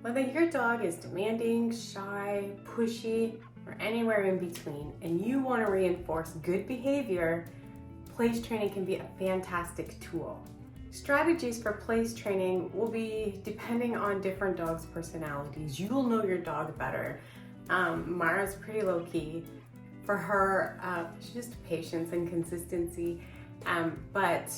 Whether your dog is demanding, shy, pushy, or anywhere in between, and you want to reinforce good behavior, place training can be a fantastic tool. Strategies for place training will be depending on different dogs' personalities. You'll know your dog better. Mara's pretty low-key. For her, she's just patience and consistency. But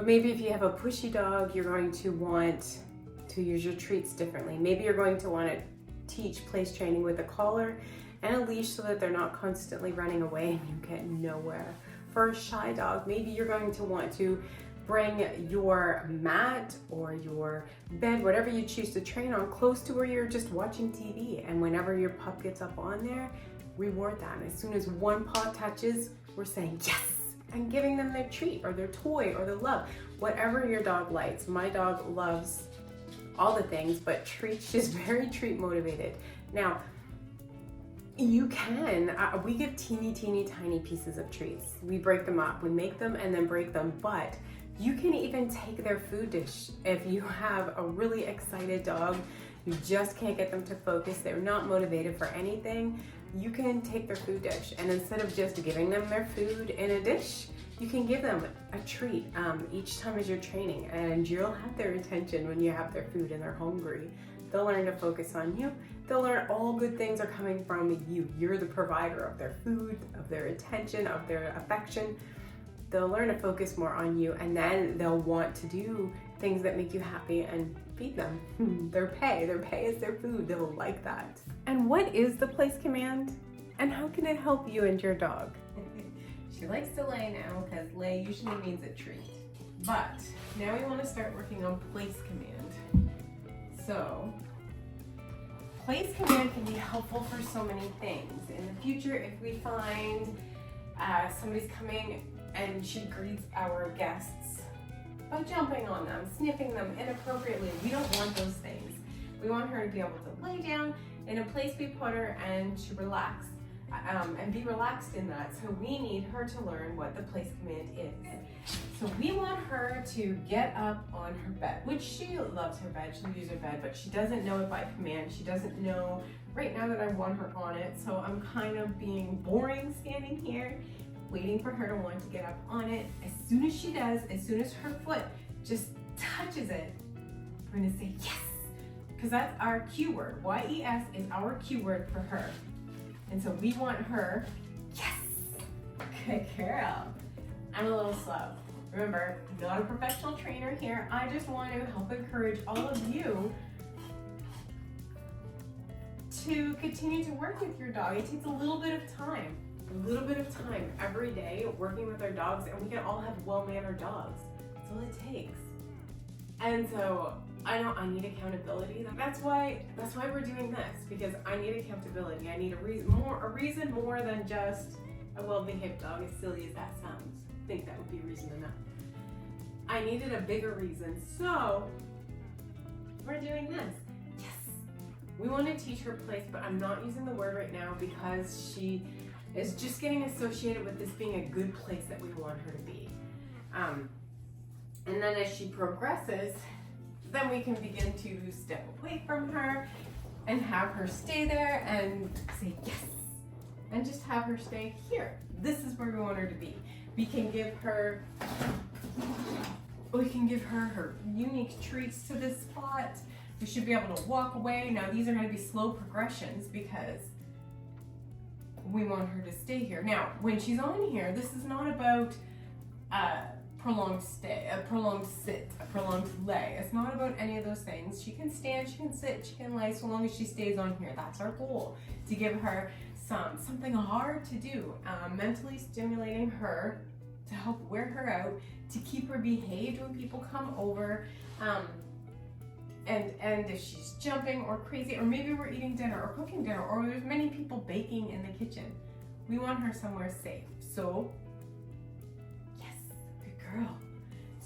maybe if you have a pushy dog, you're going to want to use your treats differently. Maybe you're going to want to teach place training with a collar and a leash so that they're not constantly running away and you get nowhere. For a shy dog, maybe you're going to want to bring your mat or your bed, whatever you choose to train on, close to where you're just watching TV. And whenever your pup gets up on there, reward that. And as soon as one paw touches, we're saying yes, and giving them their treat or their toy or their love, whatever your dog likes. My dog loves all the things, but treats, she's very treat motivated. Now, you can, we give teeny tiny pieces of treats. We break them up, we make them and then break them, but you can even take their food dish. If you have a really excited dog, you just can't get them to focus, they're not motivated for anything, you can take their food dish, and instead of just giving them their food in a dish, you can give them a treat each time as you're training, and you'll have their attention when you have their food and they're hungry. They'll learn to focus on you. They'll learn all good things are coming from you. You're the provider of their food, of their attention, of their affection. They'll learn to focus more on you, and then they'll want to do things that make you happy and feed them. Their pay is their food. They'll like that. And what is the place command? And how can it help you and your dog? She likes to lay now because lay usually means a treat. But now we want to start working on place command. So, place command can be helpful for so many things. In the future, if we find somebody's coming and she greets our guests by jumping on them, sniffing them inappropriately, we don't want those things. We want her to be able to lay down in a place we put her and to relax and be relaxed in that. So we need her to learn what the place command is. So we want her to get up on her bed, which she loves her bed, she'll use her bed, but she doesn't know it by command. She doesn't know right now that I want her on it. So I'm kind of being boring standing here, waiting for her to want to get up on it. As soon as she does, as soon as her foot just touches it, we're gonna say yes, because that's our cue word. Y-E-S is our cue word for her. And so we want her, yes, good girl. I'm a little slow. Remember, not a professional trainer here. I just want to help encourage all of you to continue to work with your dog. It takes a little bit of time every day working with our dogs, and we can all have well-mannered dogs. That's all it takes. And so I know I need accountability. That's why we're doing this, because I need accountability. I need a reason more than just a well-behaved dog, as silly as that sounds. I think that would be reason enough. I needed a bigger reason, so we're doing this. Yes. We want to teach her place, but I'm not using the word right now because she is just getting associated with this being a good place that we want her to be. And then as she progresses, then we can begin to step away from her and have her stay there and say yes. And just have her stay here. This is where we want her to be. We can give her her unique treats to this spot. We should be able to walk away. Now these are going to be slow progressions because we want her to stay here. Now, when she's on here, this is not about prolonged stay, a prolonged sit, a prolonged lay. It's not about any of those things. She can stand, she can sit, she can lay, so long as she stays on here. That's our goal, to give her something hard to do, mentally stimulating her, to help wear her out, to keep her behaved when people come over, and if she's jumping or crazy, or maybe we're eating dinner or cooking dinner, or there's many people baking in the kitchen, we want her somewhere safe. So yes, good girl.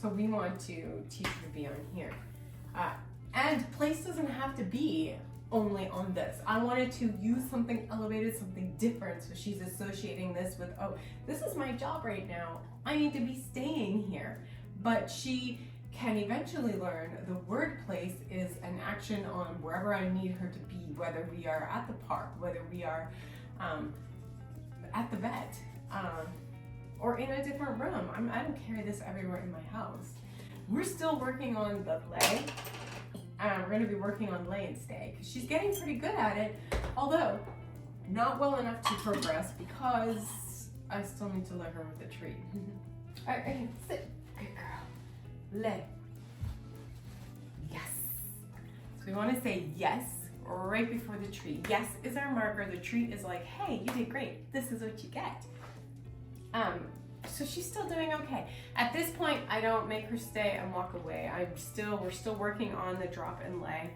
So we want to teach her to be on here, and place doesn't have to be only on this. I wanted to use something elevated, something different, so she's associating this with, oh, this is my job right now. I need to be staying here. But she can eventually learn the word place is an action on wherever I need her to be, whether we are at the park, whether we are at the vet, or in a different room. I don't carry this everywhere in my house. We're still working on the lay. We're going to be working on lay and stay because she's getting pretty good at it, although not well enough to progress because I still need to let her with a treat. All right, sit. Good girl. Lay. Yes. So we want to say yes right before the treat. Yes is our marker. The treat is like, hey, you did great. This is what you get. So she's still doing okay. At this point, I don't make her stay and walk away. We're still working on the drop and lay.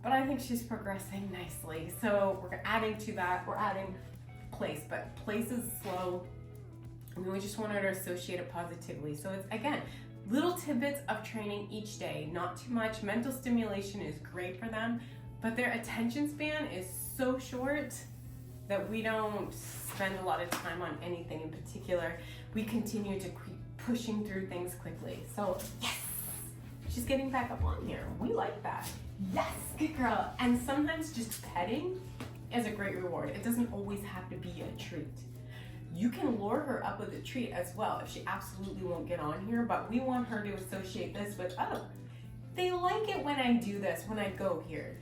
But I think she's progressing nicely. So we're adding to that. We're adding place, but place is slow. We just want her to associate it positively. So it's, again, little tidbits of training each day, not too much. Mental stimulation is great for them, but their attention span is so short that we don't spend a lot of time on anything in particular. We continue to keep pushing through things quickly. So yes, she's getting back up on here. We like that. Yes, good girl. And sometimes just petting is a great reward. It doesn't always have to be a treat. You can lure her up with a treat as well if she absolutely won't get on here, but we want her to associate this with, oh, they like it when I do this, when I go here.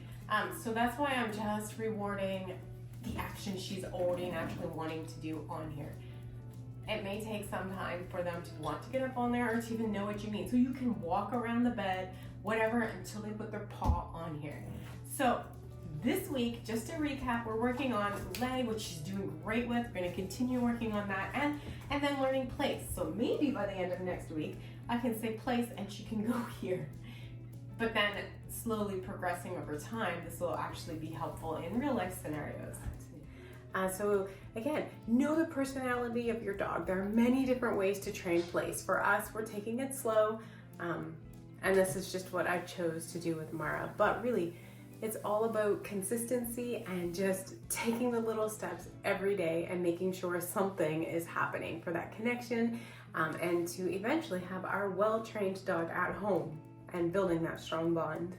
So that's why I'm just rewarding the action she's already naturally wanting to do on here. It may take some time for them to want to get up on there or to even know what you mean. So you can walk around the bed, whatever, until they put their paw on here. So this week, just to recap, we're working on lay, which she's doing great with. We're going to continue working on that and then learning place. So maybe by the end of next week, I can say place and she can go here. But then slowly progressing over time, this will actually be helpful in real life scenarios. So again, know the personality of your dog. There are many different ways to train place. For us, we're taking it slow, and this is just what I chose to do with Mara. But really, it's all about consistency and just taking the little steps every day and making sure something is happening for that connection, and to eventually have our well-trained dog at home and building that strong bond.